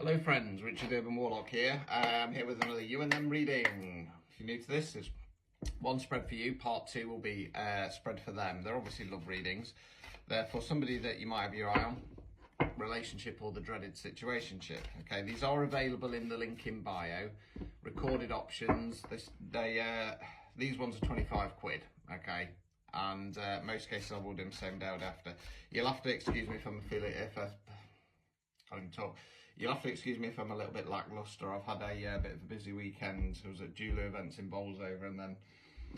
Hello friends, Richard Urban Warlock here. I'm here with another You and Them reading. If you're new to this, there's one spread for you, part two will be spread for them. They're obviously love readings. They're for somebody that you might have your eye on, relationship or the dreaded situationship. Okay, these are available in the link in bio. Recorded options, these ones are 25 quid, okay? And most cases I will do them same day or after. You'll have to excuse me if I'm feeling, can't even talk. You'll have to excuse me if I'm a little bit lacklustre. I've had a bit of a busy weekend. I was at Jula events in Bolsover, and then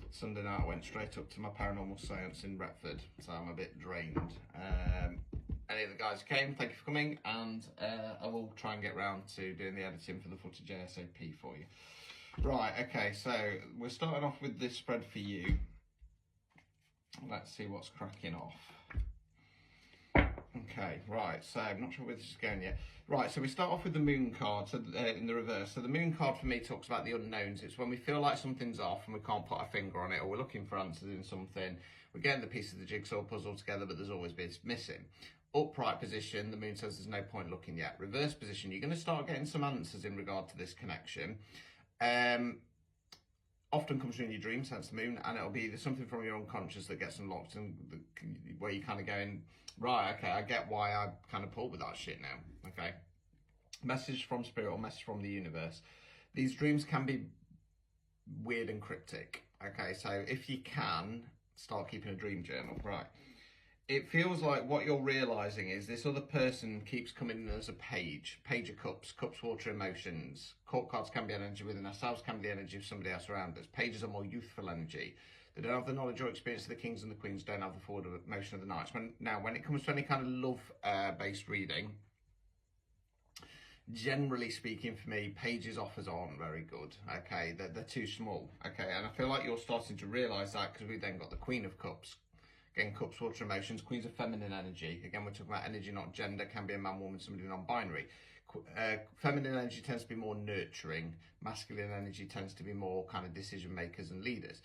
Sunday night I went straight up to my paranormal seance in Retford, so I'm a bit drained. Any of the guys came, thank you for coming, and I will try and get round to doing the editing for the footage ASAP for you. Right, okay, so we're starting off with this spread for you. Let's see what's cracking off. Okay, right, so I'm not sure where this is going yet. Right, so we start off with the moon card in the reverse. So the moon card for me talks about the unknowns. It's when we feel like something's off and we can't put our finger on it, or we're looking for answers in something. We're getting the piece of the jigsaw puzzle together, but there's always bits missing. Upright position, the moon says there's no point looking yet. Reverse position, you're going to start getting some answers in regard to this connection. Often comes through in your dreams, hence the moon, and it'll be something from your unconscious that gets unlocked, and where you're kind of going, right, okay, I get why I kind of pulled with that shit now, okay? Message from spirit or message from the universe. These dreams can be weird and cryptic, okay? So if you can, start keeping a dream journal, right? It feels like what you're realising is this other person keeps coming in as a page of cups, cups, water, emotions. Court cards can be energy within ourselves, can be the energy of somebody else around us. Pages are more youthful energy. They don't have the knowledge or experience of the kings and the queens, don't have the forward motion of the knights. When it comes to any kind of love-based reading, generally speaking for me, pages offers aren't very good, okay? They're too small, okay? And I feel like you're starting to realise that because we've then got the Queen of Cups. Again, cups, water, emotions. Queen's of feminine energy. Again, we're talking about energy, not gender. Can be a man, woman, somebody non-binary. Feminine energy tends to be more nurturing. Masculine energy tends to be more kind of decision makers and leaders.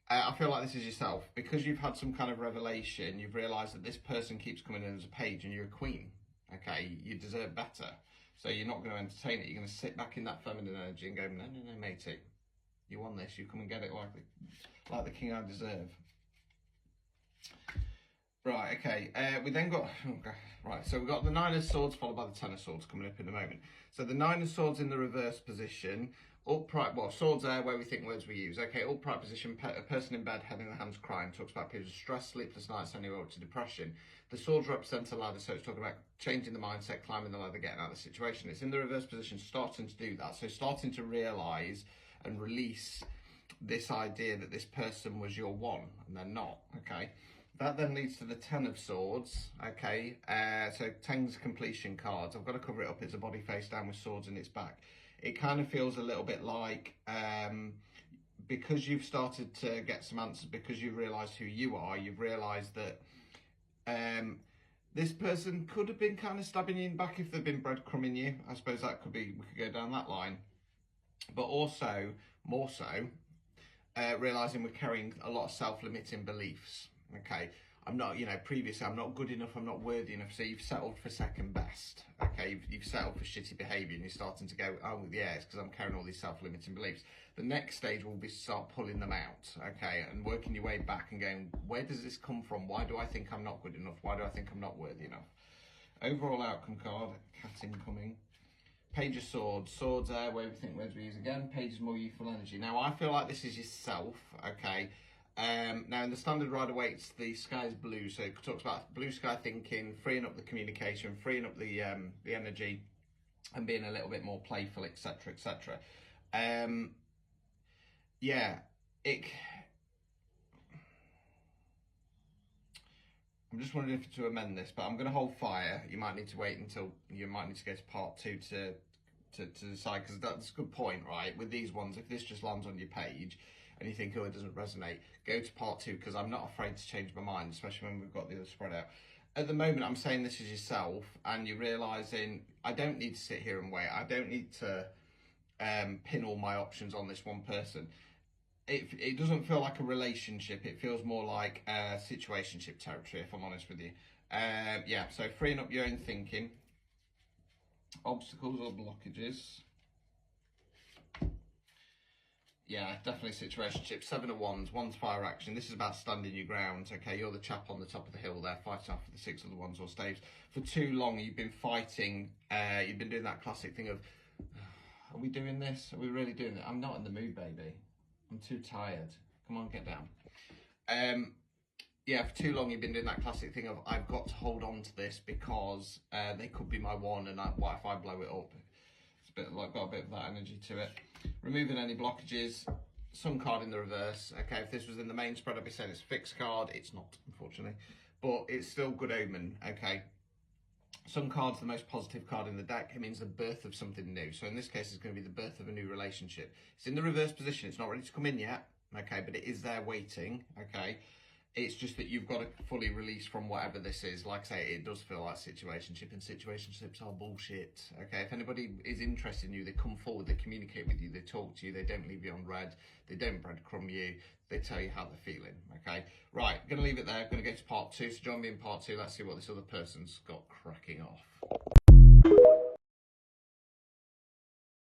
I feel like this is yourself. Because you've had some kind of revelation, you've realised that this person keeps coming in as a page and you're a queen. Okay, you deserve better. So you're not going to entertain it. You're going to sit back in that feminine energy and go, no, matey. You want this. You come and get it like the king I deserve. Right, okay, we then got, right, so we've got the Nine of Swords followed by the Ten of Swords coming up in a moment. So the Nine of Swords in the reverse position, upright, well, swords there where we think words we use. Okay, upright position, a person in bed, head in the hands crying, talks about periods of stress, sleepless nights, anywhere up to depression. The swords represent a ladder, so it's talking about changing the mindset, climbing the ladder, getting out of the situation. It's in the reverse position, starting to do that. So starting to realise and release this idea that this person was your one, and they're not, okay? That then leads to the Ten of Swords, okay? So Ten's completion cards. I've got to cover it up. It's a body face down with swords in its back. It kind of feels a little bit like, because you've started to get some answers, because you've realised who you are, you've realised that this person could have been kind of stabbing you in the back if they've been breadcrumbing you. I suppose that could be, we could go down that line. But also, more so, realising we're carrying a lot of self-limiting beliefs. Okay, I'm not, previously I'm not good enough, I'm not worthy enough, so you've settled for second best, okay, you've settled for shitty behaviour and you're starting to go, oh yeah, it's because I'm carrying all these self-limiting beliefs. The next stage will be start pulling them out, okay, and working your way back and going, where does this come from? Why do I think I'm not good enough? Why do I think I'm not worthy enough? Overall outcome card, cat incoming. Page of Swords, swords there, where we think words we use again, page is more youthful energy. Now I feel like this is yourself, okay. Now in the standard Rider-Waite's, the sky is blue, so it talks about blue sky thinking, freeing up the communication, freeing up the energy, and being a little bit more playful, etc., etc. Yeah, I'm just wondering if to amend this, but I'm going to hold fire. You might need to wait until, you might need to go to part two to decide, because that's a good point, right? With these ones, if this just lands on your page and you think, oh, it doesn't resonate, go to part two, because I'm not afraid to change my mind, especially when we've got the other spread out. At the moment, I'm saying this is yourself, and you're realising, I don't need to sit here and wait. I don't need to pin all my options on this one person. It doesn't feel like a relationship. It feels more like a situationship territory, if I'm honest with you. Yeah, so freeing up your own thinking. Obstacles or blockages. Yeah, definitely situationship. 7 of Wands, Wands fire action. This is about standing your ground. Okay, you're the chap on the top of the hill there, fighting off with the 6 of the Wands or staves. For too long, you've been fighting. You've been doing that classic thing of, are we doing this? Are we really doing it? I'm not in the mood, baby. I'm too tired. Come on, get down. Yeah, for too long you've been doing that classic thing of, I've got to hold on to this because they could be my one, and what if I blow it up? It's a bit like, got a bit of that energy to it. Removing any blockages. Sun card in the reverse. Okay, if this was in the main spread, I'd be saying it's a fixed card. It's not, unfortunately, but it's still good omen. Okay. Sun card's the most positive card in the deck. It means the birth of something new. So in this case, it's going to be the birth of a new relationship. It's in the reverse position. It's not ready to come in yet. Okay, but it is there waiting. Okay. It's just that you've got to fully release from whatever this is. Like I say, it does feel like situationship, and situationships are bullshit. Okay, if anybody is interested in you, they come forward, they communicate with you, they talk to you, they don't leave you on red, they don't breadcrumb you, they tell you how they're feeling. Okay, right, going to leave it there. Going to go to part 2. So join me in part 2. Let's see what this other person's got cracking off.